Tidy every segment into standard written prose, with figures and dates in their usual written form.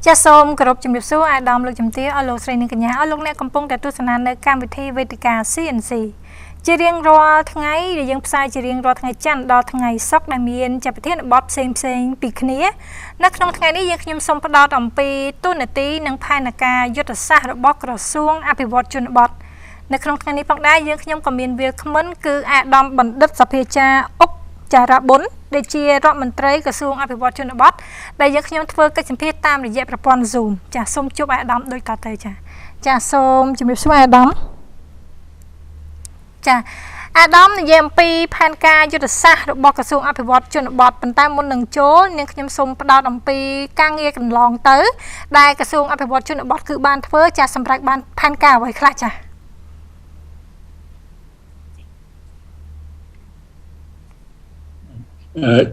ចាសូមគោរពជំរាបសួរអាដាមលោកជំទាវអស់លោកស្រីនិងកញ្ញាអស់លោកអ្នកកំពុងតែទស្សនានៅកម្មវិធីវេទិកា CNC ជារៀងរាល់ថ្ងៃដែលយើងផ្សាយជារៀងរាល់ថ្ងៃច័ន្ទដល់ថ្ងៃសុក្រដែលមានជាប្រធានបទផ្សេងពីគ្នានៅក្នុងថ្ងៃនេះយើងខ្ញុំសូមផ្ដោតអំពីទូនាទីនិងផែនការយុទ្ធសាស្ត្ររបស់ក្រសួងអភិវឌ្ឍជនបទនៅក្នុងថ្ងៃនេះផងដែរយើងខ្ញុំក៏មានវាគ្មិនគឺអាដាមបណ្ឌិតសភាចាអុកចារ៉ាប៊ុនដែលជារដ្ឋមន្ត្រីក្រសួងអភិវឌ្ឍជនបទដែលយើងខ្ញុំធ្វើកិច្ចសម្ភាសតាមរយៈប្រព័ន្ធ Zoom ចាសូមជួបអាដាមដូចតទៅចាសូមជំរាបសួរអាដាមចាអាដាមនិយាយអំពីផែនការយុទ្ធសាស្ត្ររបស់ក្រសួងអភិវឌ្ឍជនបទប៉ុន្តែមុននឹងចូលនាងខ្ញុំសូមផ្ដោតអំពីការងារកន្លងទៅដែលក្រសួងអភិវឌ្ឍជនបទគឺបានធ្វើចាសម្រាប់បានផែនការអ្វីខ្លះចា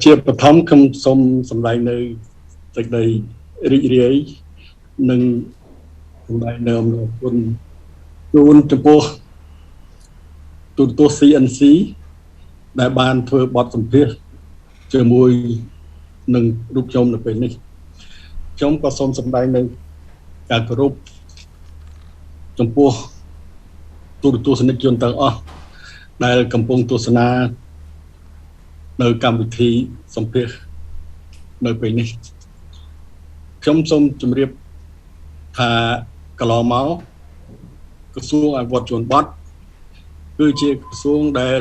ជាបឋមខ្ញុំសូមសម្ដែងនៅសេចក្តីរីករាយនិងសម្ដែងនៅអំណរគុណជូនចំពោះទូរទស្សន៍ CNC ដែលបានធ្វើបទសម្ភាសន៍ជាមួយនឹងរូបខ្ញុំនៅពេលនេះខ្ញុំក៏សូមសម្ដែងនៅការគោរពចំពោះទូរទស្សនិកជនទាំងអស់ដែលកំពុងទស្សនានៅកម្មវិធីសម្ភាសន៍នៅពេលនេះខ្ញុំសូមជម្រាបថាកន្លងមកក្រសួងអភិវឌ្ឍជនបទគឺជាក្រសួងដែល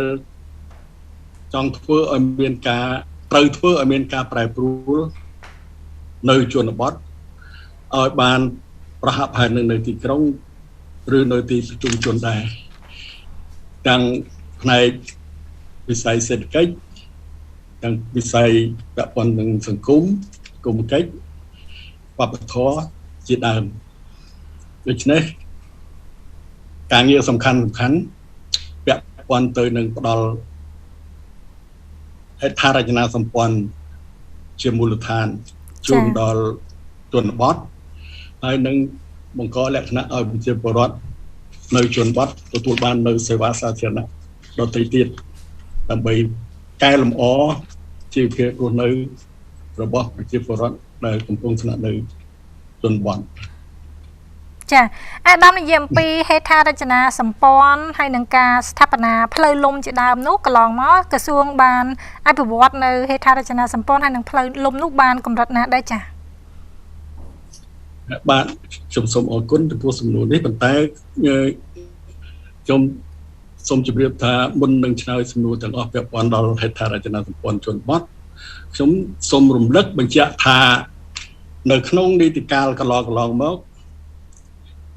ចង់ធ្វើឲ្យមានការត្រូវធ្វើឲ្យមានការប្រែប្រួលនៅជនបទឲ្យបានប្រហាក់ប្រហែលនៅទីក្រុងឬនៅទីប្រជុំជនដែរទាំងផ្នែកវិស័យសេដ្ឋកិច្ចទាំងវិស័យពាក់ព័ន្ធនឹងសង្គមគមកិច្ចវប្បធម៌ជាដើមដូច្នេះការងារសំខាន់ពាក់ព័ន្ធទៅនឹងផ្ដល់ហេដ្ឋារចនាសម្ព័ន្ធជាមូលដ្ឋានជូនដល់ជនបទហើយនឹងបង្កលក្ខណៈឲ្យប្រជាពលរដ្ឋនៅជនបទទទួលបាននៅសេវាសាធារណៈដទៃទៀតដើម្បីកែលម្អជីវភាពរស់នៅរបស់ប្រជាពលរដ្ឋដែលកំពុងស្នាក់នៅជនបទចាអាដាមនិយាយអំពីហេដ្ឋារចនាសម្ព័ន្ធហើយនឹងការស្ថាបនាផ្លូវលំជាដើមនោះកន្លងមកក្រសួងបានអភិវឌ្ឍនៅហេដ្ឋារចនាសម្ព័ន្ធហើយនឹងផ្លូវលំនោះបានកម្រិតណាដែរចាបាទខ្ញុំសូមអរគុណចំពោះសំណួរនេះប៉ុន្តែខ្ញុំសូមជម្រាបថាមុននឹងឆ្លើយសំណួរទាំងអស់ពាក់ព័ន្ធដល់ហេដ្ឋារចនាសម្ព័ន្ធជនបទខ្ញុំសូមរំលឹកបញ្ជាក់ថានៅក្នុងនីតិកាលកន្លងមក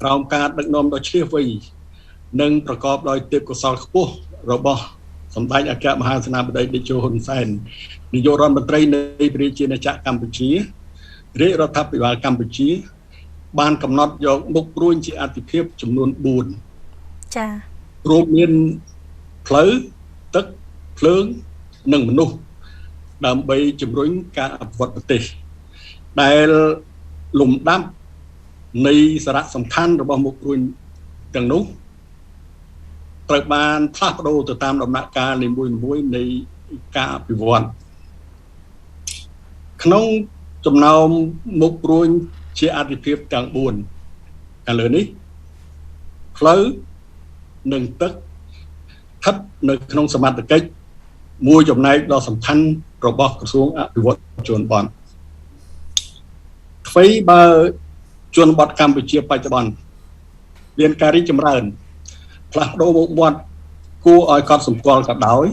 ក្រោមការដឹកនាំដ៏ឈ្លាសវៃនិងប្រកបដោយទេពកោសល្យខ្ពស់របស់សម្ដេចអគ្គមហាសេនាបតីតេជោហ៊ុនសែននាយករដ្ឋមន្ត្រីនៃព្រះរាជាណាចក្រកម្ពុជារាជរដ្ឋាភិបាលកម្ពុជាបានកំណត់យកមុខព្រួញជាអាទិភាពចំនួន4ចារួមមានផ្លូវទឹកភ្លើងនិងមនុស្សដើម្បីជំរុញការអភិវឌ្ឍប្រទេសដែលលំដាប់នៃសារៈសំខាន់របស់មុខព្រួញទាំងនោះត្រូវបានផ្លាស់ប្ដូរទៅតាមដំណាក់កាលនីមួយៗនៃការអភិវឌ្ឍក្នុងចំណោមមុខព្រួញជាអាទិភាពទាំង4ខាងលើនេះផ្លូវនិងទឹកស្ថិតនៅក្នុងសមត្ថកិច្ចមួយចំណែកដ៏សំខាន់របស់ក្រសួងអភិវឌ្ឍជនបទអ្វីបើជនបទកម្ពុជាបច្ចុប្បន្នមានការរីកចម្រើនផ្លាស់ប្ដូរមុខមាត់គួរឲ្យកត់សម្គាល់ក៏ដោយ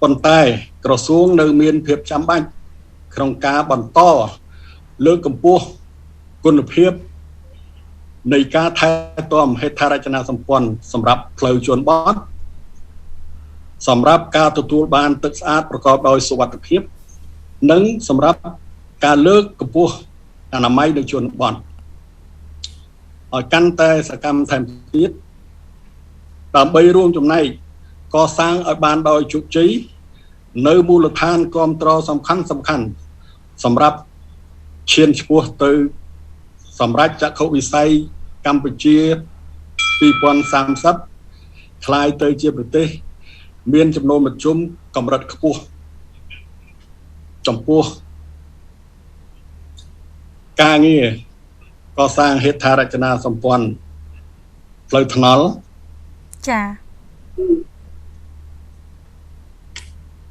ប៉ុន្តែក្រសួងនៅមានភាពចាំបាច់ក្នុងការបន្តលើកកម្ពស់គុណភាពនៃការថែទាំហេដ្ឋារចនាសម្ព័ន្ធសម្រាប់ផ្លូវជនបទសម្រាប់ការទទួលបានទឹកស្អាតប្រកបដោយសុវត្ថិភាពនិងសម្រាប់ការលើកកម្ពស់អនាម័យនៅជនបទឲ្យកាន់តែសកម្មថែមទៀតដើម្បីរួមចំណែកកសាងឲ្យបានដោយជោគជ័យនៅមូលដ្ឋានគាំទ្រសំខាន់សម្រាប់ឈានឆ្ពោះទៅសម្រាប់ចក្ខុវិស័យកម្ពុជា2030ក្លាយទៅជាប្រទេសមានចំណូលមធ្យមកម្រិតខ្ពស់ចំពោះ ការងារកសាងហេដ្ឋារចនាសម្ព័ន្ធផ្លូវថ្នល់ចា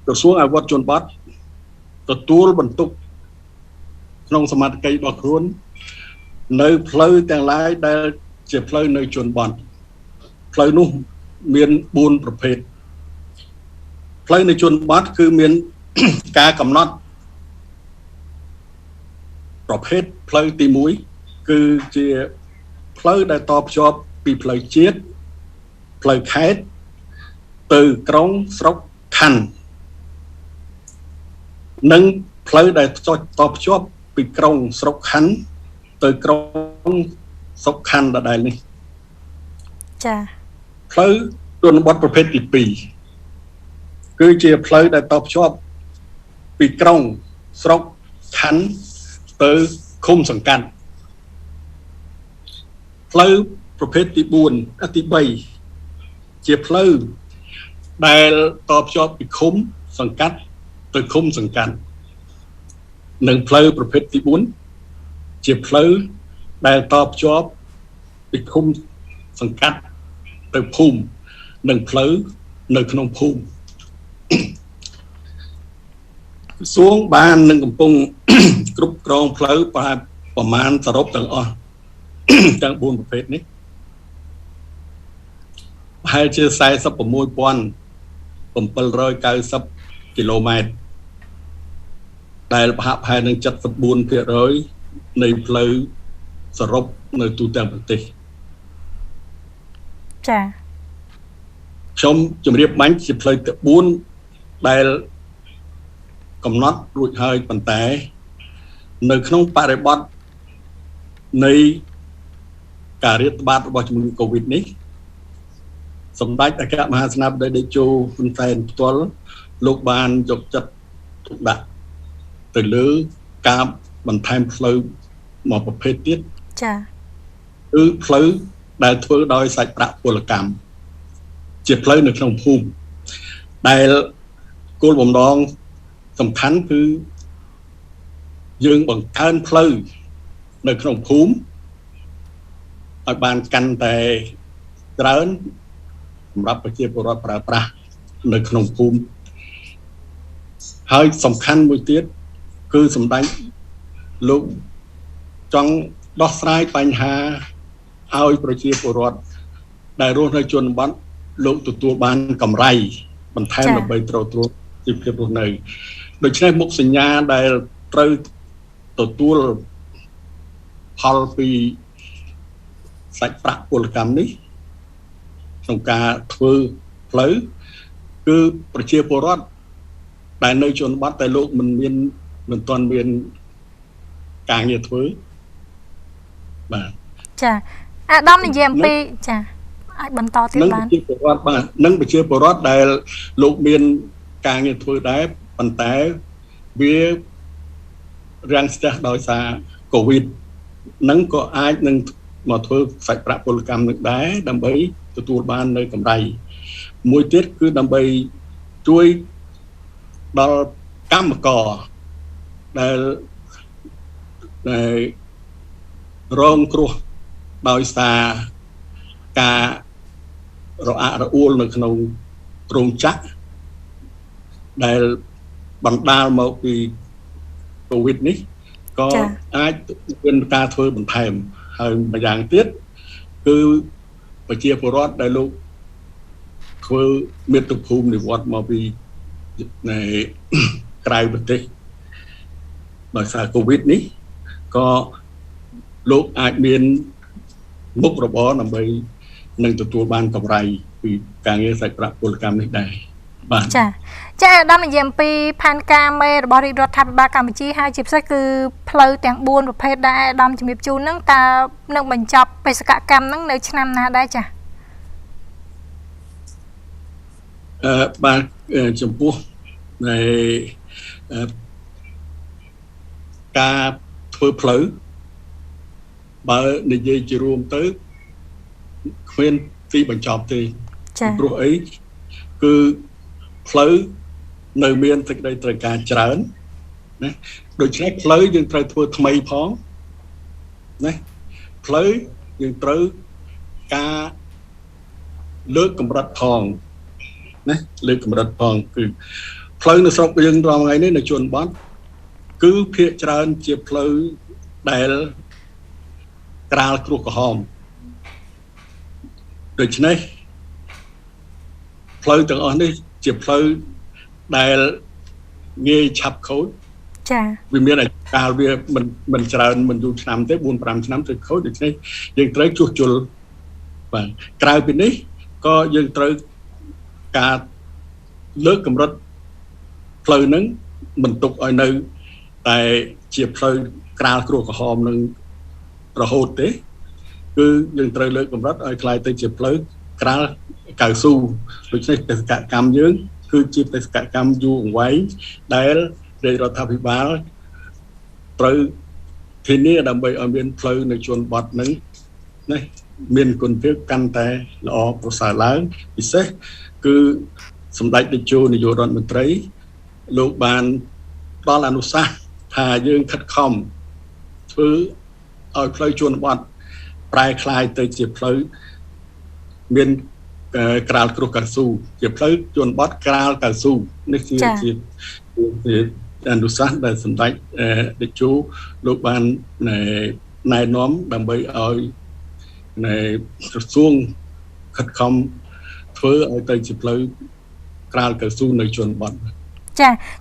ក្រសួងអភិវឌ្ឍជនបទទទួលបន្ទុកក្នុងសមត្ថកិច្ចរបស់ខ្លួននៅផ្លូវទាំងឡាយដែលជាផ្លូវនៅជនបទផ្លូវនោះមាន4ប្រភេទផ្លូវនៅជនបទគឺមានការកំណត់ប្រភេទផ្លូវទី1គឺជាផ្លូវដែលតភ្ជាប់ពីផ្លូវជាតិផ្លូវខេត្តទៅក្រុងស្រុកខណ្ឌនិងផ្លូវដែលតភ្ជាប់ពីក្រុងស្រុកខណ្ឌទៅក្រុងស្រុកខណ្ឌដដែលនេះចាផ្លូវជនបទប្រភេទទី2គឺជាផ្លូវដែលតភ្ជាប់ពីក្រុងស្រុកខណ្ឌទៅឃុំសង្កាត់ផ្លូវប្រភេទទី3ជាផ្លូវដែលតភ្ជាប់ពីឃុំសង្កាត់ទៅឃុំសង្កាត់និងផ្លូវប្រភេទទី4ជាផ្លូវដែលតភ្ជាប់ពីឃុំសង្កាត់ទៅភូមិនិងផ្លូវនៅក្នុងភូមិក្រសួងបាននឹងកំពុងគ្រប់គ្រងផ្លូវប្រមាណសរុបទាំងអស់ទាំង4ប្រភេទនេះប្រហែលជា46,790 គីឡូម៉ែត្រដែលប្រហាក់ប្រហែលនឹង 74% នៃផ្លូវសរុបនៅទូទាំងប្រទេសចាខ្ញុំជម្រាបបាញ់ជាផ្លូវទី4ដែលកំណត់រួចហើយប៉ុន្តែនៅក្នុងបរិបទនៃការរាតត្បាតរបស់ជំងឺ Covid នេះសម្ដេចអគ្គមហាសេនាបតីតេជោហ៊ុនសែនផ្ទាល់លោកបានយកចិត្តទុកដាក់ទៅលើការបន្ថែមផ្លូវមួយប្រភេទទៀតចាគឺផ្លូវដែលធ្វើដោយសាច់ប្រាក់ពលកម្មជាផ្លូវនៅក្នុងភូមិដែលគោលបំណងសំខាន់គឺយើងបង្កើនផ្លូវនៅក្នុងភូមិឲ្យបានកាន់តែច្រើនសម្រាប់ប្រជាពលរដ្ឋប្រើប្រាស់នៅក្នុងភូមិហើយសំខាន់មួយទៀតគឺសម្ដេចលោកចង់ដោះស្រាយបញ្ហាឲ្យប្រជាពលរដ្ឋដែលរស់នៅជនបទលោកទទួលបានកម្រៃបន្ថែមដើម្បីទ្រទ្រង់ជីវភាពរស់នៅដូច្នេះមុខសញ្ញាដែលត្រូវទទួលផលពីសាច់ប្រាក់ពលកម្មនេះក្នុងការធ្វើផ្លូវគឺប្រជាពលរដ្ឋដែលនៅជនបទតែលោកមិនទាន់មានការងារធ្វើបាទចាអាដាមនិយាយអំពីចាអាចបន្តទៀតបានប្រជាពលរដ្ឋបាទនិងប្រជាពលរដ្ឋដែលលោកមានការងារធ្វើដែរប៉ុន្តែវារាំងស្ទះដោយសារ Covid នឹងក៏អាចនឹងមកធ្វើសាច់ប្រាក់ពលកម្មនឹងដែរដើម្បីទទួលបាននៅកម្រៃមួយទៀតគឺដើម្បីជួយដល់កម្មករដែលរងគ្រោះដោយសារការរអាក់រអួលនៅក្នុងរោងចក្រដែលបណ្ដាលមកពី Covid នេះក៏អាចមានការធ្វើបន្ថែមហើយម្យ៉ាងទៀតគឺប្រជាពលរដ្ឋដែលលោកធ្វើមាតុភូមិនិវត្តមកពីក្រៅប្រទេសដោយសារ Covid នេះក៏លោកអាចមានមុខរបរដើម្បីនឹងទទួលបានកម្រៃពីការងារសាច់ប្រាក់ពលកម្មនេះដែរបាទចាអាដាមនិយាយអំពីផែនការមេរបស់រាជរដ្ឋាភិបាលកម្ពុជាហើយជាពិសេសគឺផ្លូវទាំង4ប្រភេទដែលអាដាមជំរាបជូនហ្នឹងតើនឹងបញ្ចប់បេសកកម្មហ្នឹងនៅឆ្នាំណាដែរចាបាទចំពោះនៃការធ្វើផ្លូវបើនិយាយជារួមទៅគ្មានទីបញ្ចប់ទេព្រោះអីគឺផ្លូវនៅមានសេចក្តីត្រូវការច្រើនណាដូច្នេះផ្លូវយើងត្រូវធ្វើថ្មីផង ណាផ្លូវយើងត្រូវការលើកកម្រិតផងណាលើកកម្រិតផងគឺផ្លូវនៅស្រុកយើងរាល់ថ្ងៃនេះនៅជនបទគឺភាគច្រើនជាផ្លូវដែលក្រាលគ្រោះក្រហមដូច្នេះផ្លូវទាំងអស់នេះជាផ្លូវដែលងាយឆាប់ខូចចាវាមានកាលវាមិនច្រើនមិនយូរឆ្នាំទេ 4-5 ឆ្នាំទៅខូចដូច្នេះយើងត្រូវជួសជុលបាទក្រៅពីនេះក៏យើងត្រូវការលើកកម្រិតផ្លូវហ្នឹងមិនទុកឲ្យនៅតែជាផ្លូវក្រាលគ្រោះក្រហមនឹងរហូតទេគឺយើងត្រូវលើកកម្រិតឲ្យក្លាយទៅជាផ្លូវក្រាលកៅស៊ូដូច្នេះបេសកកម្មយើងគឺជាបេសកកម្មយូរអង្វែងដែលរាជរដ្ឋាភិបាលត្រូវធានាដើម្បីឲ្យមានផ្លូវនៅជនបទហ្នឹងណាមានគុណភាពកាន់តែល្អប្រសើរឡើងពិសេសគឺសម្ដេចតេជោនាយករដ្ឋមន្ត្រីលោកបានផ្ដល់អនុសាសន៍ថាយើងខិតខំធ្វើឲ្យផ្លូវជនបទប្រែคล้ายទៅជាផ្លូវមានក្រាលគ្រោះកៅស៊ូជាផ្លូវជនបទក្រាលកៅស៊ូនេះជាអនុសាសន៍ដែលសម្ដេចតេជោលោកបានណែនាំដើម្បីឲ្យក្រសួងខិតខំធ្វើឲ្យទៅជាផ្លូវក្រាលកៅស៊ូនៅជនបទ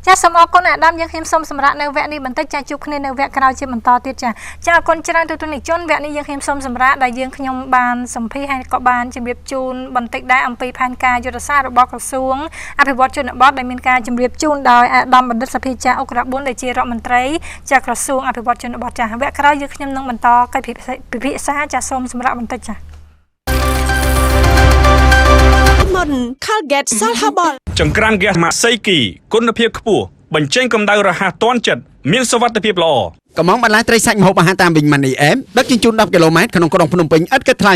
ចាសូមអរគុណអាដាមយើងខ្ញុំសូមសម្រាប់នៅវគ្គនេះបន្តិចចាជួបគ្នានៅវគ្គក្រោយជាបន្តទៀតចាអរគុណច្រើនទូទាំងជនវគ្គនេះយើងខ្ញុំសូមសម្រាប់ដែលយើងខ្ញុំបានសម្ភាសហើយក៏បានជម្រាបជូនបន្តិចដែរអំពីផែនការយុទ្ធសាស្ត្ររបស់ក្រសួងអភិវឌ្ឍជនបទដែលមានការជម្រាបជូនដោយអាដាមបណ្ឌិតសភាចាអុក4ដែលជារដ្ឋមន្ត្រីចាក្រសួងអភិវឌ្ឍជនបទចាវគ្គក្រោយយើងខ្ញុំនឹងបន្តកិច្ចពិភាក្សាចាសូមសម្រាប់បន្តិចចាColgate Salt Herbal ចង្ក្រានហ្គាសម៉ាក់សៃគីគុណភាពខ្ពស់បញ្ចេញកម្ដៅរហ័សទាន់ចិត្តមានសុវត្ថិភាពល្អកំងបន្លែត្រីសាច់ម្ហូបអាហារតាមវិញម៉ានីអែមដឹកជញ្ជូន10គីឡូម៉ែត្រក្នុងក្រុងភ្នំពេញឥតគិតថ្លៃ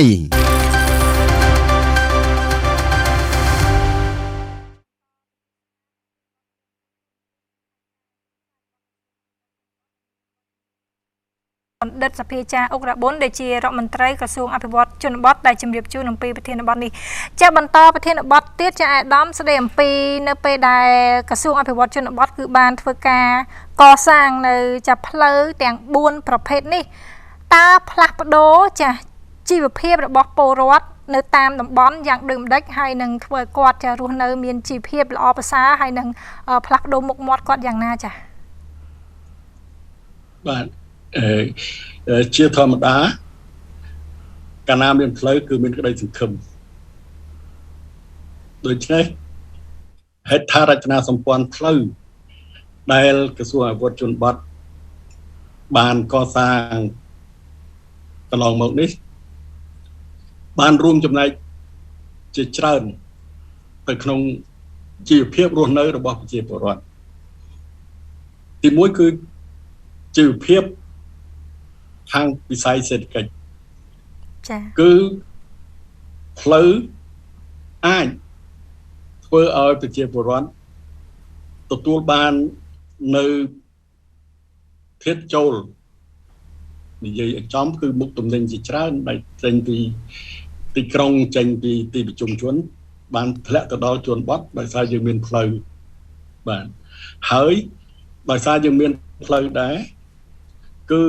បណ្ឌិតសភាចាអុក4ដែលជារដ្ឋមន្ត្រីក្រសួងអភិវឌ្ឍជនបទដែលជម្រាបជូនអំពីប្រធានបទនេះចាបន្តប្រធានបទទៀតចាអាដាមស្ដីអំពីនៅពេលដែលក្រសួងអភិវឌ្ឍជនបទគឺបានធ្វើការកសាងនៅចាផ្លូវទាំង4ប្រភេទនេះតើផ្លាស់ប្ដូរចាជីវភាពរបស់ពលរដ្ឋនៅតាមតំបន់យ៉ាងដូចម្ដេចហើយនឹងធ្វើឲ្យគាត់ចារស់នៅមានជីវភាពល្អប្រសើរហើយនឹងផ្លាស់ប្ដូរមុខមាត់គាត់យ៉ាងណាចាបាទជាធម្មតាកាលណាមានផ្លូវគឺមានក្តីសង្ឃឹមដូច្នេះហេដ្ឋារចនាសម្ព័ន្ធផ្លូវដែលក្រសួងអភិវឌ្ឍជនបទបានកសាងកន្លងមកនេះបានរួមចំណែកជាច្រើនទៅក្នុងជីវភាពរស់នៅរបស់ប្រជាពលរដ្ឋទីមួយគឺជីវភាពខាងវិស័យសេដ្ឋកិច្ចចា៎គឺផ្លូវអាចធ្វើឲ្យប្រជាពលរដ្ឋទទួលបាននៅធាតុចូលនិយាយឲ្យចំគឺមុខទំនិញជាច្រើនដែលចេញពីទីក្រុងចេញពីទីប្រជុំជនបានធ្លាក់ទៅដល់ជនបទដោយសារយើងមានផ្លូវបាទហើយដោយសារយើងមានផ្លូវដែរគឺ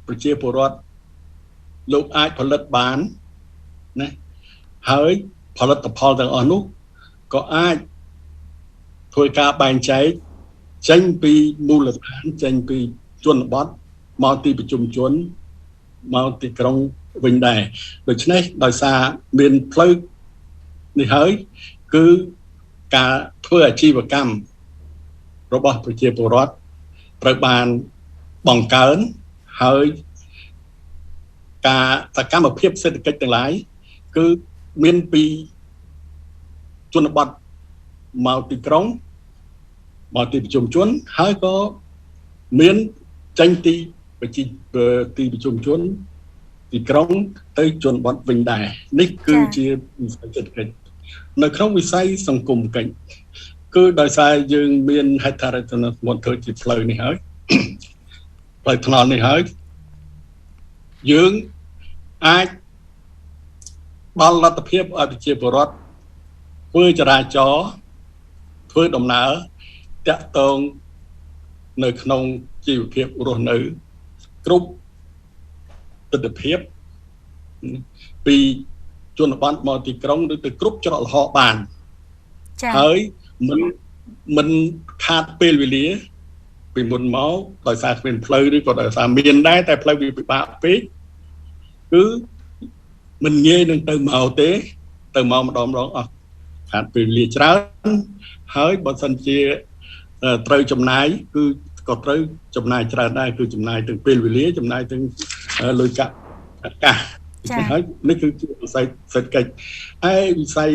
ប្រជាពលរដ្ឋលោកអាចផលិតបានណាហើយផលិតផលទាំងអស់នោះក៏អាចធ្វើការបែងចែកចេញពីមូលដ្ឋានចេញពីជនបទមកទីប្រជុំជនមកទីក្រុងវិញដែរដូច្នេះដោយសារមានផ្លូវនេះហើយគឺការធ្វើអាជីវកម្មរបស់ប្រជាពលរដ្ឋត្រូវបានបង្កើនហើយការសកម្មភាពសេដ្ឋកិច្ចទាំងឡាយគឺមានពីជនបទមកទីក្រុងមកទីប្រជុំជនហើយក៏មានចេញទីប្រជុំជនទីក្រុងទៅជនបទវិញដែរនេះគឺជាវិស័យសេដ្ឋកិច្ចនៅក្នុងវិស័យសង្គមកិច្ចគឺដោយសារយើងមានហេដ្ឋារចនាសម្ព័ន្ធធ្វើជាផ្លូវនេះហើយផ្លូវថ្នល់នេះហើយ យើងអាចបើលទ្ធភាពឲ្យប្រជាពលរដ្ឋធ្វើចរាចរណ៍ធ្វើដំណើរតាក់ទងនៅក្នុងជីវភាពរស់នៅគ្រប់ទិដ្ឋភាពពីជនបទមកទីក្រុងឬទៅគ្រប់ច្រកល្ហកបានហើយមិនខាតពេលវេលាពីមុនមកដោយសារគ្មានផ្លូវឬក៏ដោយសារមានដែរតែផ្លូវវាពិបាកពេកគឺមិនងាយនឹងទៅមកទេទៅមកម្ដងអស់ខាតពេលវេលាច្រើនហើយបើសិនជាត្រូវចំណាយគឺក៏ត្រូវចំណាយច្រើនដែរគឺចំណាយទាំងពេលវេលាចំណាយទាំងលុយកាក់អាកាសហើយនេះគឺជាវិស័យសេដ្ឋកិច្ចហើយវិស័យ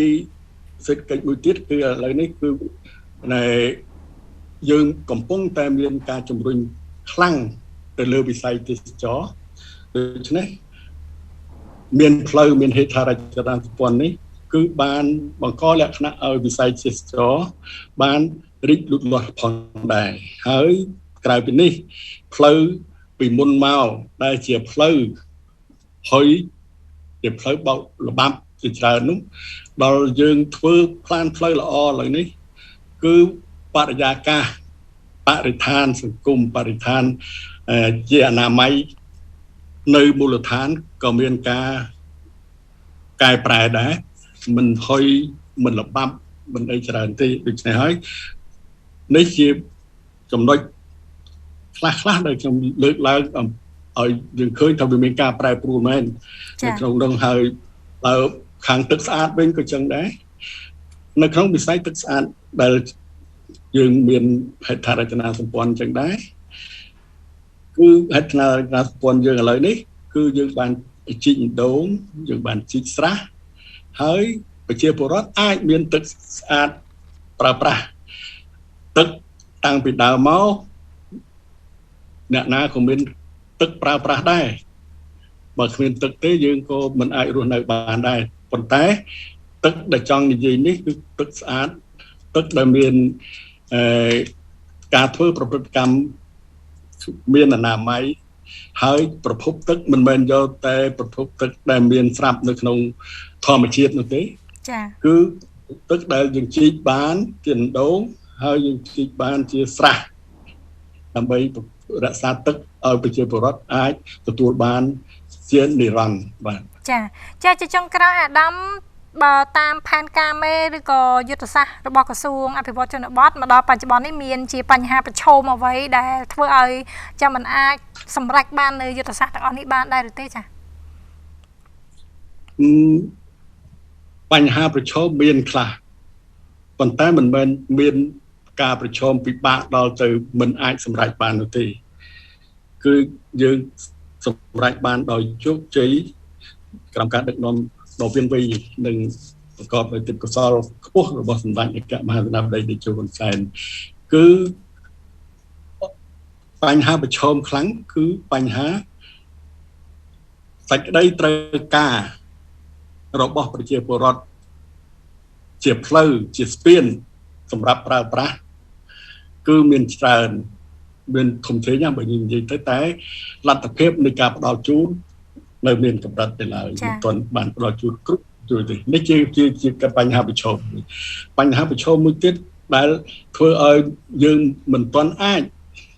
សេដ្ឋកិច្ចមួយទៀតគឺឥឡូវនេះគឺយើងកំពុងតែមានការជំរុញខ្លាំងទៅលើវិស័យទេសចរណ៍ដូច្នេះមានផ្លូវមានហេដ្ឋារចនាសម្ព័ន្ធនេះគឺបានបង្កលក្ខណៈឲ្យវិស័យទេសចរណ៍បានរីកលូតលាស់ផងដែរហើយក្រៅពីនេះផ្លូវពីមុនមកដែលជាផ្លូវហើយជាផ្លូវបោកល្បាប់ជាច្រើននោះដល់យើងធ្វើផ្លានផ្លូវល្អឥឡូវនេះគឺបរិយាកាសបរិស្ថានសង្គមបរិស្ថានជាអនាម័យនៅមូលដ្ឋានក៏មានការកែប្រែដែរមិនហុយមិនល្បាប់មិនអីច្រើនទេដូច្នេះហើយនេះជាចំណុចខ្លះដែលខ្ញុំលើកឡើងឲ្យយើងឃើញថាវាមានការប្រែប្រួលមែននៅក្នុងនោះហើយបើខាងទឹកស្អាតវិញក៏ចឹងដែរនៅក្នុងវិស័យទឹកស្អាតដែលយើងមានហេដ្ឋារចនាសម្ព័ន្ធចឹងដែរគឺហេដ្ឋារចនាសម្ព័ន្ធយើងឥឡូវនេះគឺយើងបានជីកដូងយើងបានជីកស្រះហើយប្រជាពលរដ្ឋអាចមានទឹកស្អាតប្រើប្រាស់ទឹកតាំងពីដើមមកអ្នកណាក៏មានទឹកប្រើប្រាស់ដែរបើគ្មានទឹកទេយើងក៏មិនអាចរស់នៅបានដែរប៉ុន្តែទឹកដែលចង់និយាយនេះគឺទឹកស្អាតទឹកដែលមានការធ្វើប្រព្រឹត្តកម្មមានអនាម័យហើយប្រភពទឹកមិនមែនយកតែប្រភពទឹកដែលមានស្រាប់នៅក្នុងធម្មជាតិនោះទេចា៎គឺទឹកដែលយើងជីកបានជាដូងហើយយើងជីកបានជាស្រះដើម្បីរក្សាទឹកឲ្យប្រជាពលរដ្ឋអាចទទួលបានជានិរន្តរ៍បាទចាជាចុងក្រោយអាដាមបើតាមផែនការមេឬក៏យុទ្ធសាស្ត្ររបស់ក្រសួងអភិវឌ្ឍជនបទមកដល់បច្ចុប្បន្ននេះមានជាបញ្ហាប្រឈមអ្វីដែលធ្វើឲ្យចាំមិនអាចសម្រេចបាននៅយុទ្ធសាស្ត្រទាំងអស់នេះបានដែរឬទេចាបញ្ហាប្រឈមមានខ្លះប៉ុន្តែមិនមែនមានការប្រឈមពិបាកដល់ទៅមិនអាចសម្រេចបាននោះទេគឺយើងសម្រេចបានដោយជោគជ័យក្រោមការដឹកនាំដ៏វាងវៃនិងប្រកបដោយទេពកោសល្យខ្ពស់របស់សម្ដេចឯកមហាសេនាបតីតេជោហ៊ុនសែនគឺបញ្ហាប្រឈមខ្លាំងគឺបញ្ហាសេចក្តីត្រូវការរបស់ប្រជាពលរដ្ឋជាផ្លូវជាស្ពានសម្រាប់ប្រើប្រាស់គឺមានច្រើនមានធំធេងបើនិយាយទៅតែលទ្ធភាពនៃការផ្ដល់ជូននៅមានកម្រិតទៅឡើយមិនទាន់បានផ្ដល់ជូនគ្រប់ជួយទេនេះជាបញ្ហាប្រឈមមួយទៀតដែលធ្វើឲ្យយើងមិនទាន់អាច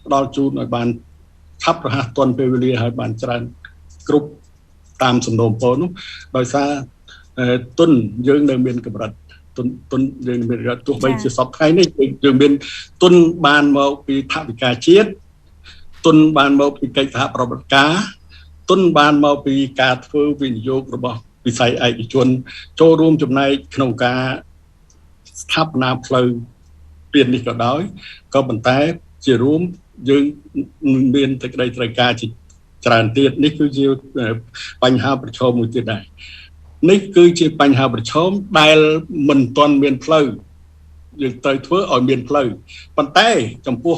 ផ្ដល់ជូនឲ្យបានឆាប់រហ័សទាន់ពេលវេលាឲ្យបានច្រើនគ្រប់តាមសំណូមពរនោះដោយសារទុនយើងនៅមានកម្រិតទុនយើងមានទោះបីជាសពថ្ងៃនេះយើងមានទុនបានមកពីថវិកាជាតិទុនបានមកពីកិច្ចសហប្រតិបត្តិការទុនបានមកពីការធ្វើវិនិយោគរបស់វិស័យឯកជនចូលរួមចំណែកក្នុងការស្ថាបនាផ្លូវពីនេះក៏ដោយក៏ប៉ុន្តែជារួមយើងមានទឹកដីត្រូវការជាច្រើនទៀតនេះគឺជាបញ្ហាប្រឈមមួយទៀតដែរនេះគឺជាបញ្ហាប្រឈមដែលមិនទាន់មានផ្លូវយើងត្រូវធ្វើឲ្យមានផ្លូវប៉ុន្តែចំពោះ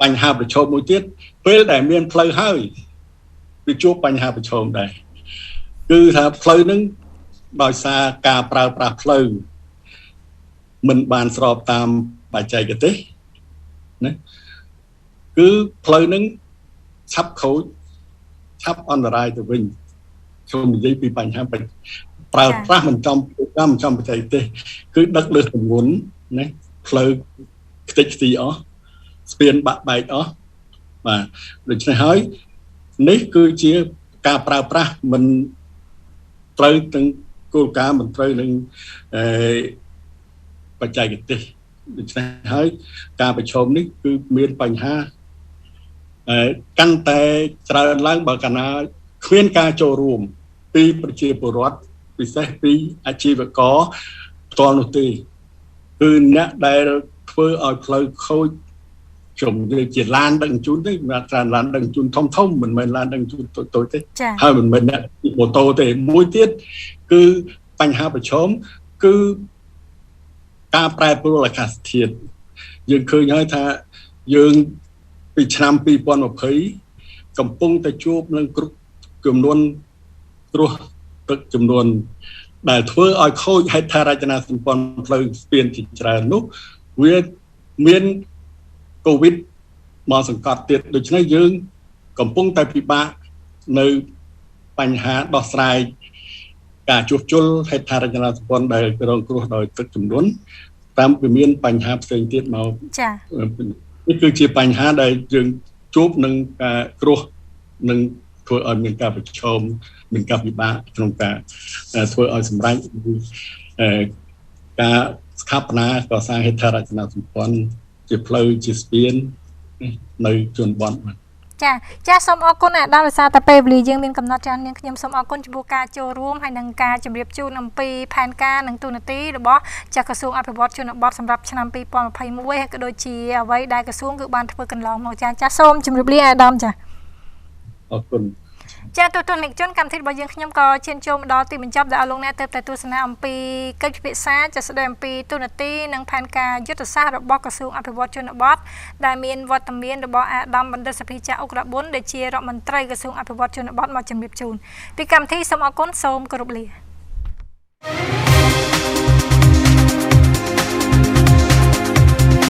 បញ្ហាប្រឈមមួយទៀតពេលដែលមានផ្លូវហើយវាជួបបញ្ហាប្រឈមដែរគឺថាផ្លូវហ្នឹងដោយសារការប្រើប្រាស់ផ្លូវមិនបានស្របតាមបច្ចេកទេសណាគឺផ្លូវហ្នឹងឆាប់ខូចឆ ថាប់អន្តរាយទៅវិញខ្ញុំនិយាយពីបញ្ហាប្រើប្រាស់មិនចំបច្ចេកទេសគឺដឹកលើទម្ងន់ណាផ្លូវខ្ទេចខ្ទីអស់ស្ពានបាក់បែកអស់បាទដូច្នេះហើយនេះគឺជាការប្រើប្រាស់មិនត្រូវទាំងគោលការណ៍មិនត្រូវនឹងបច្ចេកទេសដូច្នេះហើយការប្រឈមនេះគឺមានបញ្ហាកាន់តែច្រើនឡើងបើកាលណាគ្មានការចូលរួមពីប្រជាពលរដ្ឋពិសេសពីអាជីវករផ្ទាល់នោះទេគឺអ្នកដែលធ្វើឲ្យផ្លូវខូចខ្ញុំនិយាយជាឡានដឹកជញ្ជូនទេមិនឡានដឹកជញ្ជូនធំមិនមែនឡានដឹកជញ្ជូនតូចទេហើយមិនមែនអ្នកម៉ូតូទេមួយទៀតគឺបញ្ហាប្រឈមគឺការប្រែប្រួលអាកាសធាតុយើងឃើញហើយថាយើងពីឆ្នាំ2020កំពុងតែជួបនឹងចំនួនគ្រោះទឹកចំនួនដែលធ្វើឲ្យខូចហេដ្ឋារចនាសម្ព័ន្ធផ្លូវស្ពានជាច្រើននោះវាមានកូវីដមកសង្កត់ទៀតដូច្នេះយើងកំពុងតែពិបាកនៅបញ្ហាដោះស្រាយការជួសជុលហេដ្ឋារចនាសម្ព័ន្ធដែលរងគ្រោះដោយទឹកជំនន់តាមវាមានបញ្ហាផ្សេងទៀតមកចា៎នេះគឺជាបញ្ហាដែលយើងជួបនឹងការគ្រោះនឹងធ្វើឲ្យមានការប្រឈមមានការពិបាកក្នុងការធ្វើឲ្យសម្រេចការស្ថាបនាកសាងហេដ្ឋារចនាសម្ព័ន្ធជាផ្លូវជាស្ពាននៅជនបទបាទចាសូមអរគុណអាដាមដោយសារតែពេលវេលាយើងមានកំណត់ចា៎នាងខ្ញុំសូមអរគុណចំពោះការចូលរួមហើយនឹងការជម្រាបជូនអំពីផែនការនិងទូនាទីរបស់ចាស់ក្រសួងអភិវឌ្ឍជនបទសម្រាប់ឆ្នាំ2021ហើយក៏ដូចជាអ្វីដែលក្រសួងគឺបានធ្វើកន្លងមកចាសូមជម្រាបលាអាដាមចាអរគុណចាទូទាំងនិកជនកម្មវិធីរបស់យើងខ្ញុំក៏ឈានចូលមកដល់ទីបញ្ចប់ដែលអស់លោកអ្នកទើបតែទស្សនាអំពីកិច្ចពិភាក្សាចាស្ដីអំពីទូនាទីនិងផែនការយុទ្ធសាស្ត្ររបស់ក្រសួងអភិវឌ្ឍជនបទដែលមានវត្តមានរបស់អាដាមបណ្ឌិតសភាចាអុករាប៊ុនដែលជារដ្ឋមន្ត្រីក្រសួងអភិវឌ្ឍជនបទមកជម្រាបជូនពីកម្មវិធីសូមអរគុណសូមគោរពលា